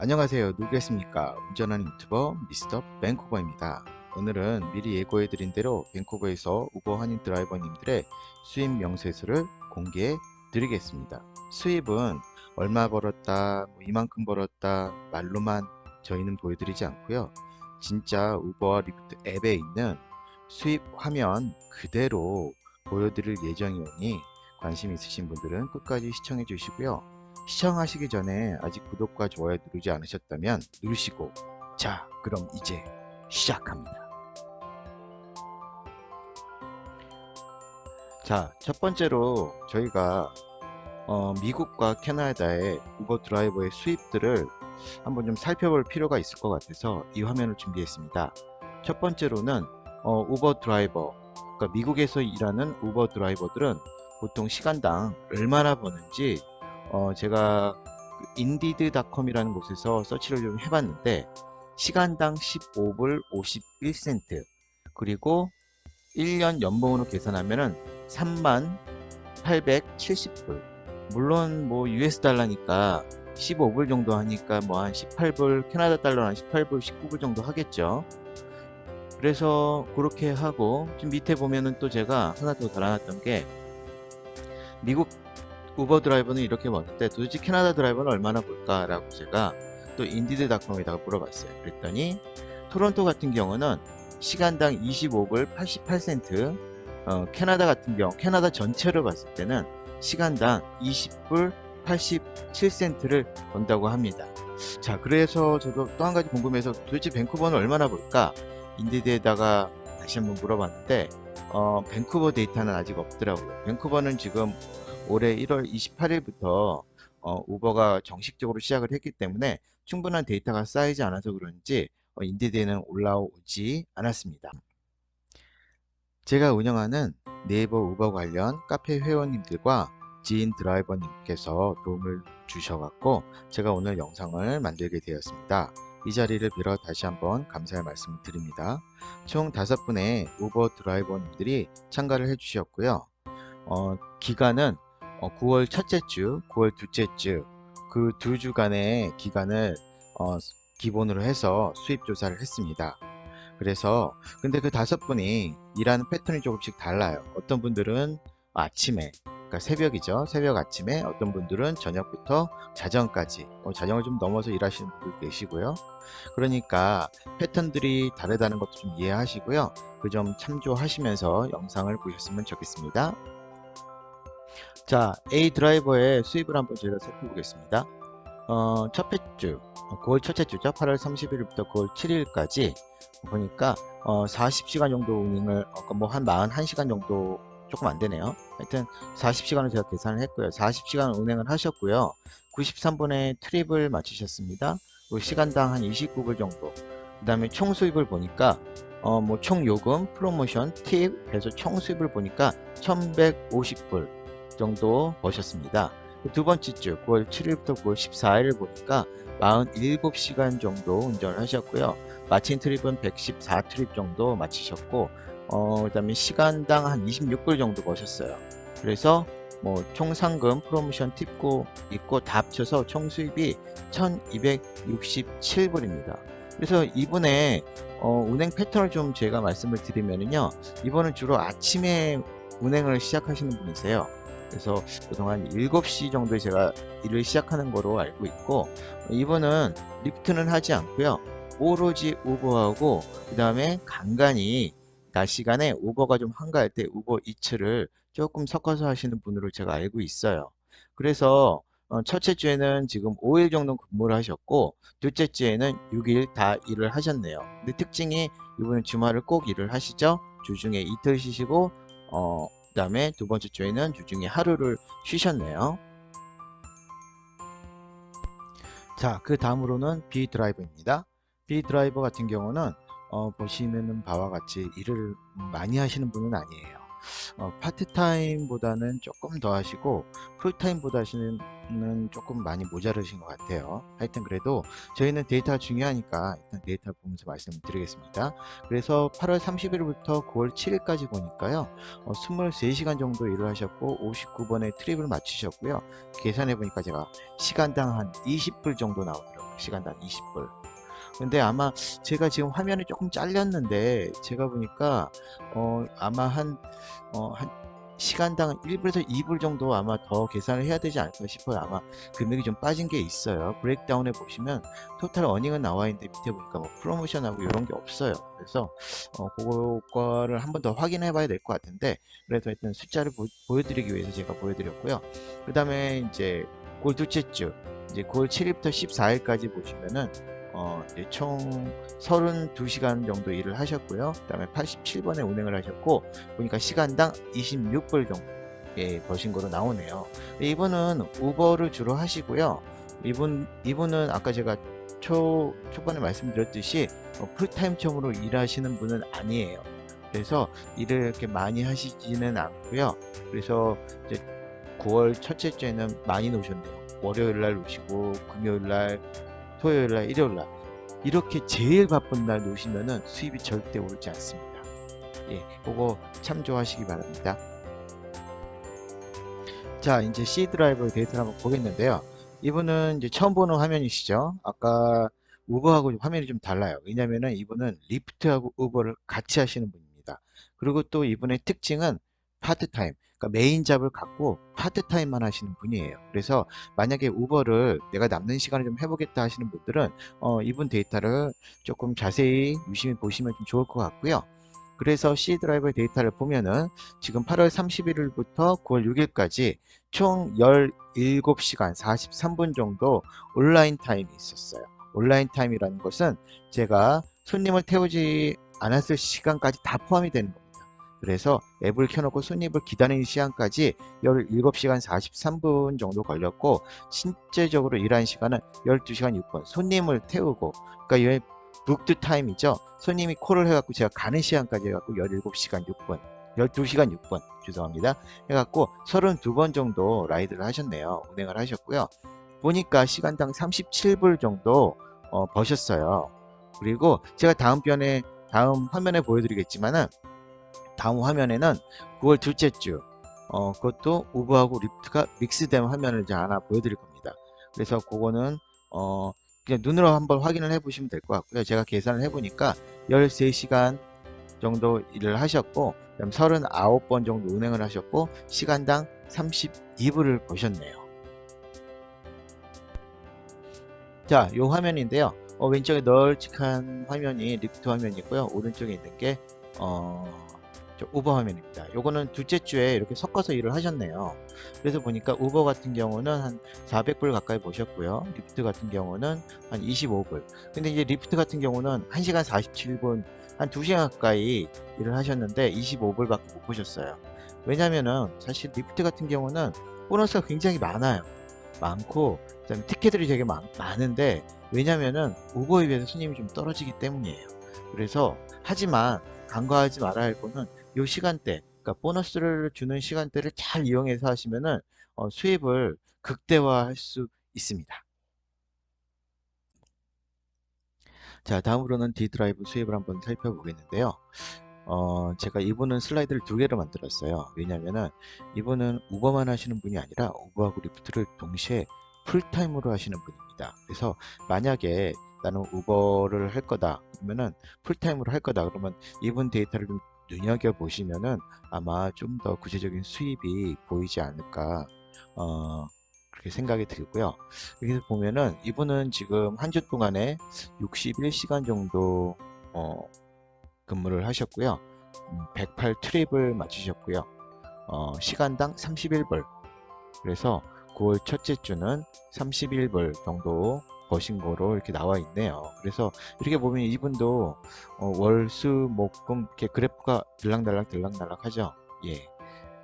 안녕하세요. 누구겠습니까? 운전하는 유튜버 미스터 밴쿠버입니다. 오늘은 미리 예고해드린 대로 밴쿠버에서 우버 환인 드라이버님들의 수입 명세서를 공개해 드리겠습니다. 수입은 얼마 벌었다, 뭐 이만큼 벌었다 말로만 저희는 보여드리지 않고요. 진짜 우버와 리프트 앱에 있는 수입 화면 그대로 보여드릴 예정이오니 관심 있으신 분들은 끝까지 시청해 주시고요. 시청하시기 전에 아직 구독과 좋아요 누르지 않으셨다면 누르시고, 자 그럼 이제 시작합니다. 자, 첫 번째로 저희가 미국과 캐나다의 우버 드라이버의 수입들을 한번 좀 살펴볼 필요가 있을 것 같아서 이 화면을 준비했습니다. 첫 번째로는 우버 드라이버, 그러니까 미국에서 일하는 우버 드라이버들은 보통 시간당 얼마나 버는지 제가 인디드닷컴이라는 곳에서 서치를 좀 해봤는데 시간당 15불 51센트, 그리고 1년 연봉으로 계산하면은 3만 870불. 물론 뭐 US 달러니까 15불 정도 하니까 뭐 한 18불, 캐나다 달러 한 18불 19불 정도 하겠죠. 그래서 그렇게 하고 지금 밑에 보면은 또 제가 하나 더 달아놨던 게 미국 우버 드라이버는 이렇게 버는데 도대체 캐나다 드라이버는 얼마나 볼까라고 제가 또 인디드닷컴에다가 물어봤어요. 그랬더니 토론토 같은 경우는 시간당 25불 88센트, 캐나다 같은 경우 캐나다 전체로 봤을 때는 시간당 20불 87센트를 번다고 합니다. 자, 그래서 저도 또 한 가지 궁금해서 도대체 밴쿠버는 얼마나 볼까 인디드에다가 다시 한번 물어봤는데 밴쿠버 데이터는 아직 없더라고요. 밴쿠버는 지금 올해 1월 28일부터 우버가 정식적으로 시작을 했기 때문에 충분한 데이터가 쌓이지 않아서 그런지 인디드에는 올라오지 않았습니다. 제가 운영하는 네이버 우버 관련 카페 회원님들과 지인 드라이버님께서 도움을 주셔갖고 제가 오늘 영상을 만들게 되었습니다. 이 자리를 빌어 다시 한번 감사의 말씀을 드립니다. 총 5분의 우버 드라이버님들이 참가를 해주셨고요. 기간은 9월 첫째 주, 9월 둘째 주, 그 두 주간의 기간을 기본으로 해서 수입 조사를 했습니다. 그래서 근데 그 5분이 일하는 패턴이 조금씩 달라요. 어떤 분들은 아침에, 그러니까 새벽이죠. 새벽 아침에, 어떤 분들은 저녁부터 자정까지, 자정을 좀 넘어서 일하시는 분들 계시고요. 그러니까 패턴들이 다르다는 것도 좀 이해하시고요. 그 점 참조하시면서 영상을 보셨으면 좋겠습니다. 자, A 드라이버의 수입을 한번 저희가 살펴보겠습니다. 첫째 주, 9월 첫째 주죠. 8월 30일부터 9월 7일까지 보니까 40시간 정도 운행을 뭐 한 41시간 정도 조금 안 되네요. 하여튼 40시간을 제가 계산을 했고요. 40시간 운행을 하셨고요. 93분의 트립을 마치셨습니다. 그리고 시간당 한 29불 정도. 그 다음에 총 수입을 보니까 뭐 총 요금, 프로모션, 팁 해서 총 수입을 보니까 1150불 정도 버셨습니다. 두 번째 주 9월 7일부터 9월 14일을 보니까 47시간 정도 운전을 하셨고요. 마친 트립은 114 트립 정도 마치셨고 그 다음에 시간당 한 26불 정도 버셨어요. 그래서 뭐 총 상금, 프로모션, 팁고 있고 다 합쳐서 총 수입이 1267불입니다. 그래서 이분의 운행 패턴을 좀 제가 말씀을 드리면요, 이번은 주로 아침에 운행을 시작하시는 분이세요. 그래서 그동안 7시 정도에 제가 일을 시작하는 거로 알고 있고, 이분은 리프트는 하지 않고요, 오로지 우버하고 그 다음에 간간히 낮 시간에 우버가 좀 한가할 때 우버 이츠를 조금 섞어서 하시는 분으로 제가 알고 있어요. 그래서 첫째 주에는 지금 5일 정도 근무를 하셨고 둘째 주에는 6일 다 일을 하셨네요. 근데 특징이 이분은 주말을 꼭 일을 하시죠. 주중에 이틀 쉬시고 그 다음에 두 번째 주에는 주중에 하루를 쉬셨네요. 자, 그 다음으로는 B 드라이버입니다. B 드라이버 같은 경우는 보시는 바와 같이 일을 많이 하시는 분은 아니에요. 파트타임보다는 조금 더 하시고 풀타임보다는 조금 많이 모자르신 것 같아요. 하여튼 그래도 저희는 데이터가 중요하니까 일단 데이터 보면서 말씀을 드리겠습니다. 그래서 8월 30일부터 9월 7일까지 보니까요, 23시간 정도 일을 하셨고 59번의 트립을 마치셨고요. 계산해 보니까 제가 시간당 한 20불 정도 나오더라고요. 시간당 20불. 근데 아마 제가 지금 화면이 조금 잘렸는데 제가 보니까 아마 한 시간당 1불에서 2불 정도 아마 더 계산을 해야 되지 않을까 싶어요. 아마 금액이 좀 빠진 게 있어요. 브레이크다운에 보시면 토탈 어닝은 나와 있는데 밑에 보니까 뭐 프로모션하고 이런 게 없어요. 그래서 그거를 한번 더 확인해 봐야 될 것 같은데, 그래서 일단 숫자를 보여드리기 위해서 제가 보여드렸고요. 그 다음에 이제 골 둘째 주 이제 9월 7일부터 14일까지 보시면은 이제 총 32시간 정도 일을 하셨고요. 그 다음에 87번에 운행을 하셨고, 보니까 시간당 26불 정도 버신 거로 나오네요. 이분은 우버를 주로 하시고요. 이분은 아까 제가 초반에 말씀드렸듯이 풀타임처음으로 일하시는 분은 아니에요. 그래서 일을 이렇게 많이 하시지는 않고요. 그래서 이제 9월 첫째 주에는 많이 노셨네요. 월요일 날 노시고, 금요일 날, 토요일 날, 일요일 날 이렇게 제일 바쁜 날 놓으시면은 수입이 절대 오르지 않습니다. 예, 그거 참조하시기 바랍니다. 자, 이제 C 드라이버 데이터를 한번 보겠는데요. 이분은 이제 처음 보는 화면이시죠. 아까 우버하고 화면이 좀 달라요. 왜냐면은 이분은 리프트하고 우버를 같이 하시는 분입니다. 그리고 또 이분의 특징은 파트타임, 그러니까 메인 잡을 갖고 파트타임만 하시는 분이에요. 그래서 만약에 우버를 내가 남는 시간을 좀 해보겠다 하시는 분들은 이분 데이터를 조금 자세히 유심히 보시면 좀 좋을 것 같고요. 그래서 C 드라이버의 데이터를 보면은 지금 8월 31일부터 9월 6일까지 총 17시간 43분 정도 온라인 타임이 있었어요. 온라인 타임이라는 것은 제가 손님을 태우지 않았을 시간까지 다 포함이 되는 겁니다. 그래서 앱을 켜놓고 손님을 기다리는 시간까지 17시간 43분 정도 걸렸고, 실제적으로 일한 시간은 12시간 6분. 손님을 태우고, 그러니까 북드 타임이죠. 손님이 콜을 해갖고 제가 가는 시간까지 해갖고 17시간 6분, 12시간 6분, 죄송합니다. 해갖고 32번 정도 라이드를 하셨네요. 운행을 하셨고요. 보니까 시간당 37불 정도 버셨어요. 그리고 제가 다음 화면에 보여드리겠지만은, 다음 화면에는 9월 둘째 주, 그것도 우버하고 리프트가 믹스된 화면을 이제 하나 보여드릴 겁니다. 그래서 그거는, 그냥 눈으로 한번 확인을 해 보시면 될 것 같고요. 제가 계산을 해 보니까 13시간 정도 일을 하셨고, 그다음 39번 정도 운행을 하셨고, 시간당 32불을 버셨네요. 자, 요 화면인데요. 왼쪽에 널찍한 화면이 리프트 화면이고요. 오른쪽에 있는 게 우버 화면입니다. 요거는 둘째 주에 이렇게 섞어서 일을 하셨네요. 그래서 보니까 우버 같은 경우는 한 400불 가까이 보셨고요. 리프트 같은 경우는 한 25불. 근데 이제 리프트 같은 경우는 1시간 47분, 한 2시간 가까이 일을 하셨는데 25불밖에 못 보셨어요. 왜냐면은 사실 리프트 같은 경우는 보너스가 굉장히 많고, 그다음에 티켓들이 되게 많은데, 왜냐면은 우버에 비해서 손님이 좀 떨어지기 때문이에요. 그래서 하지만 간과하지 말아야 할 거는 요 시간대, 그러니까 보너스를 주는 시간대를 잘 이용해서 하시면은 수입을 극대화할 수 있습니다. 자, 다음으로는 D 드라이브 수입을 한번 살펴보겠는데요. 제가 이분은 슬라이드를 두 개로 만들었어요. 왜냐면은 이분은 우버만 하시는 분이 아니라 우버하고 리프트를 동시에 풀타임으로 하시는 분입니다. 그래서 만약에 나는 우버를 할 거다 그러면은 풀타임으로 할 거다 그러면 이분 데이터를 좀 눈여겨보시면은 아마 좀 더 구체적인 수입이 보이지 않을까 그렇게 생각이 들고요. 여기서 보면은 이분은 지금 한 주 동안에 61시간 정도 근무를 하셨고요. 108 트립을 맞추셨고요. 시간당 31불. 그래서 9월 첫째 주는 31불 정도 버신 거로 이렇게 나와 있네요. 그래서 이렇게 보면 이분도 월, 수, 목, 금 이렇게 그래프가 들락날락 하죠. 예.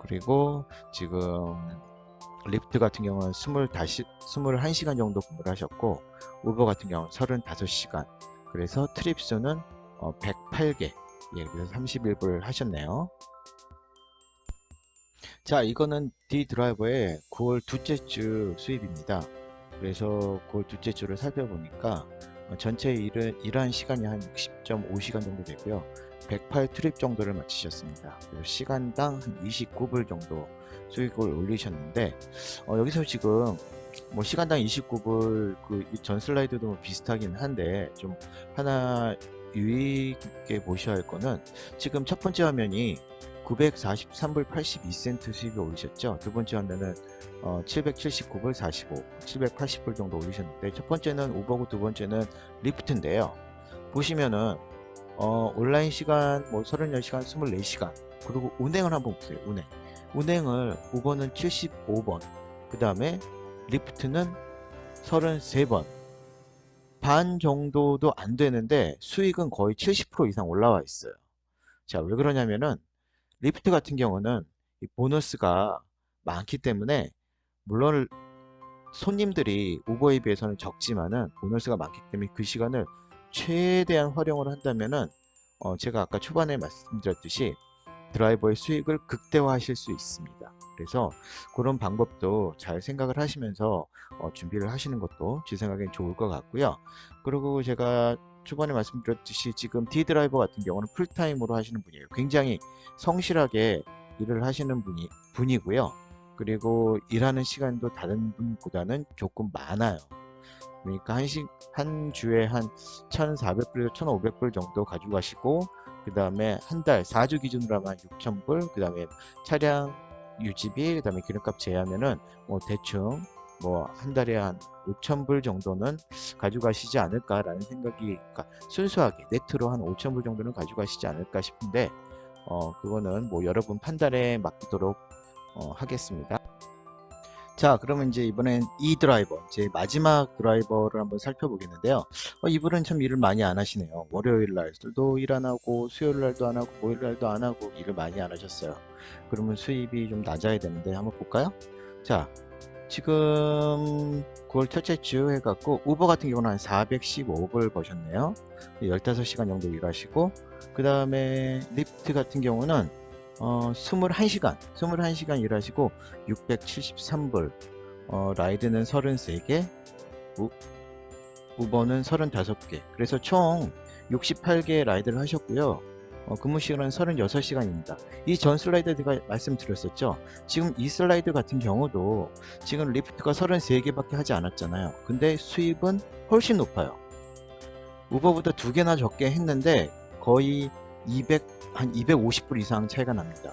그리고 지금 리프트 같은 경우는 21시간 정도 근무를 하셨고, 우버 같은 경우는 35시간. 그래서 트립 수는 108개. 예, 그래서 31불 하셨네요. 자, 이거는 D 드라이버의 9월 둘째 주 수입입니다. 그래서 9월 둘째 주를 살펴보니까 전체 일한 시간이 한 60.5시간 정도 되고요. 108 트립 정도를 마치셨습니다. 그리고 시간당 한 29불 정도 수익을 올리셨는데 여기서 지금 뭐 시간당 29불 그 전 슬라이드도 뭐 비슷하긴 한데 좀 하나 유의 깊게 보셔야 할 거는 지금 첫 번째 화면이 943불 82센트 수익을 올리셨죠. 두 번째 화면은 779불 45, 780불 정도 올리셨는데 첫 번째는 우버고 두 번째는 리프트인데요. 보시면은 온라인 시간 뭐 34시간, 24시간 그리고 운행을 한번 보세요. 운행을 우버는 75번, 그 다음에 리프트는 33번, 반 정도도 안 되는데 수익은 거의 70% 이상 올라와 있어요. 자, 왜 그러냐면은 리프트 같은 경우는 이 보너스가 많기 때문에 물론 손님들이 우버에 비해서는 적지만은 보너스가 많기 때문에 그 시간을 최대한 활용을 한다면은 제가 아까 초반에 말씀드렸듯이 드라이버의 수익을 극대화하실 수 있습니다. 그래서 그런 방법도 잘 생각을 하시면서 준비를 하시는 것도 제 생각엔 좋을 것 같고요. 그리고 제가 초반에 말씀드렸듯이 지금 D드라이버 같은 경우는 풀타임으로 하시는 분이에요. 굉장히 성실하게 일을 하시는 분이고요. 그리고 일하는 시간도 다른 분보다는 조금 많아요. 그러니까 한 주에 한 1,400불에서 1,500불 정도 가져가시고 그 다음에 한 달 4주 기준으로 하면 6,000불, 그 다음에 차량 유지비, 그 다음에 기름값 제하면은 뭐 대충 뭐 한 달에 한 5,000불 정도는 가져가시지 않을까라는 생각이, 그러니까 순수하게 네트로 한 5,000불 정도는 가져가시지 않을까 싶은데 그거는 뭐 여러분 판단에 맡기도록 하겠습니다. 자, 그러면 이제 이번엔 이 드라이버, 제 마지막 드라이버를 한번 살펴보겠는데요. 이분은 참 일을 많이 안 하시네요. 월요일 날도 일 안 하고, 수요일 날도 안 하고, 목요일 날도 안 하고, 일을 많이 안 하셨어요. 그러면 수입이 좀 낮아야 되는데, 한번 볼까요? 자, 지금 9월 첫째 주 해갖고, 우버 같은 경우는 한 415불 버셨네요. 15시간 정도 일하시고, 그 다음에 리프트 같은 경우는 21시간 일하시고 673불, 라이드는 33개, 우버는 35개. 그래서 총 68개 라이드를 하셨고요. 근무 시간은 36시간입니다. 이 전 슬라이드 제가 말씀드렸었죠. 지금 이 슬라이드 같은 경우도 지금 리프트가 33개밖에 하지 않았잖아요. 근데 수입은 훨씬 높아요. 우버보다 2개나 적게 했는데 거의 한 250불 이상 차이가 납니다.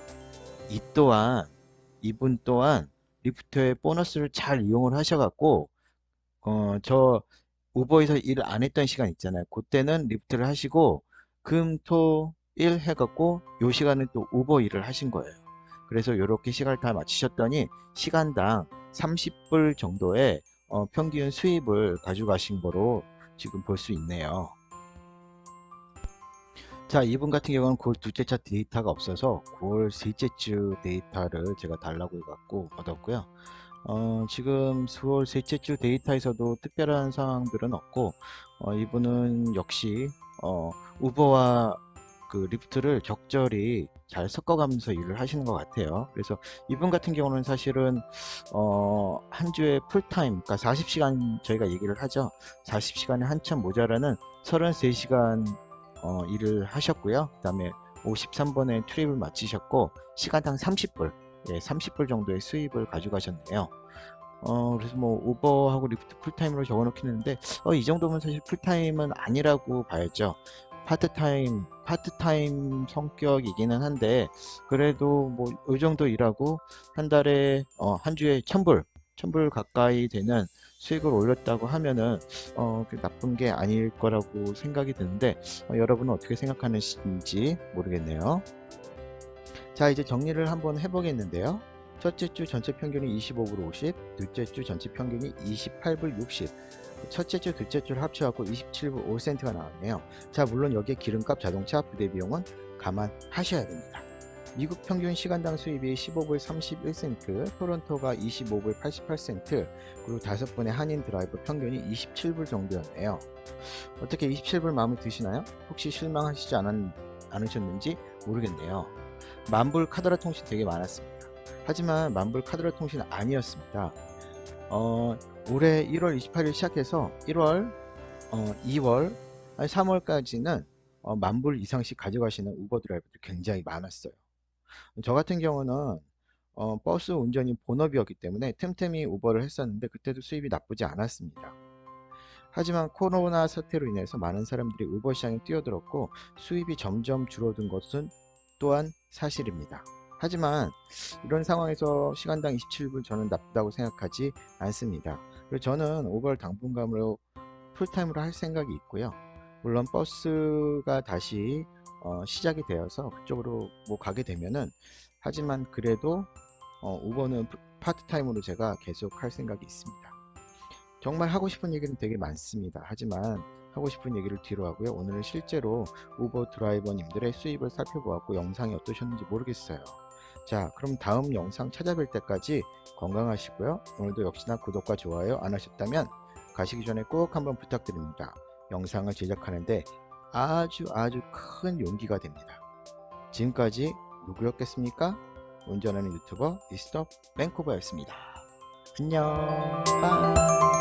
이분 또한 리프트의 보너스를 잘 이용을 하셔갖고 저 우버에서 일 안 했던 시간 있잖아요. 그때는 리프트를 하시고 금, 토, 일 해갖고 요 시간은 또 우버 일을 하신 거예요. 그래서 이렇게 시간을 다 마치셨더니 시간당 30불 정도의 평균 수입을 가져가신 거로 지금 볼 수 있네요. 자, 이분 같은 경우는 9월 둘째 차 데이터가 없어서 9월 셋째 주 데이터를 제가 달라고 해갖고 얻었고요. 지금 9월 셋째 주 데이터에서도 특별한 상황들은 없고, 이분은 역시, 우버와 그 리프트를 적절히 잘 섞어가면서 일을 하시는 것 같아요. 그래서 이분 같은 경우는 사실은, 한 주에 풀타임, 그러니까 40시간 저희가 얘기를 하죠. 40시간에 한참 모자라는 33시간 일을 하셨고요. 그 다음에 53번에 트립을 마치셨고 시간당 30불, 예, 30불 정도의 수입을 가져가셨네요. 그래서 뭐 우버하고 리프트 풀타임으로 적어놓긴 했는데 이 정도면 사실 풀타임은 아니라고 봐야죠. 파트타임 성격이기는 한데 그래도 뭐 이 정도 일하고 한 달에 한 주에 1,000불 가까이 되는 수익을 올렸다고 하면은 나쁜 게 아닐 거라고 생각이 드는데 여러분은 어떻게 생각하는지 모르겠네요. 자, 이제 정리를 한번 해보겠는데요. 첫째 주 전체 평균이 25불 50, 둘째 주 전체 평균이 28불 60, 첫째 주, 둘째 주를 합쳐갖고 27불 5센트가 나왔네요. 자, 물론 여기에 기름값, 자동차, 부대 비용은 감안하셔야 됩니다. 미국 평균 시간당 수입이 15불 31센트, 토론토가 25불 88센트, 그리고 5분의 한인 드라이버 평균이 27불 정도였네요. 어떻게 27불 마음에 드시나요? 혹시 실망하시지 않으셨는지 모르겠네요. 만불 카드라 통신 되게 많았습니다. 하지만 만불 카드라 통신은 아니었습니다. 올해 1월 28일 시작해서 1월, 2월, 3월까지는 만불 이상씩 가져가시는 우버 드라이버들이 굉장히 많았어요. 저 같은 경우는 버스 운전이 본업이었기 때문에 틈틈이 우버를 했었는데 그때도 수입이 나쁘지 않았습니다. 하지만 코로나 사태로 인해서 많은 사람들이 우버 시장에 뛰어들었고 수입이 점점 줄어든 것은 또한 사실입니다. 하지만 이런 상황에서 시간당 27불 저는 나쁘다고 생각하지 않습니다. 그리고 저는 우버를 당분간으로 풀타임으로 할 생각이 있고요. 물론 버스가 다시 시작이 되어서 그쪽으로 뭐 가게 되면은, 하지만 그래도 우버는 파트타임으로 제가 계속 할 생각이 있습니다. 정말 하고 싶은 얘기는 되게 많습니다. 하지만 하고 싶은 얘기를 뒤로 하고요. 오늘은 실제로 우버 드라이버님들의 수입을 살펴보았고 영상이 어떠셨는지 모르겠어요. 자, 그럼 다음 영상 찾아뵐 때까지 건강하시고요. 오늘도 역시나 구독과 좋아요 안 하셨다면 가시기 전에 꼭 한번 부탁드립니다. 영상을 제작하는데 아주 큰 용기가 됩니다. 지금까지 누구였겠습니까? 운전하는 유튜버 미스터 뱅코버였습니다. 안녕. 빠이.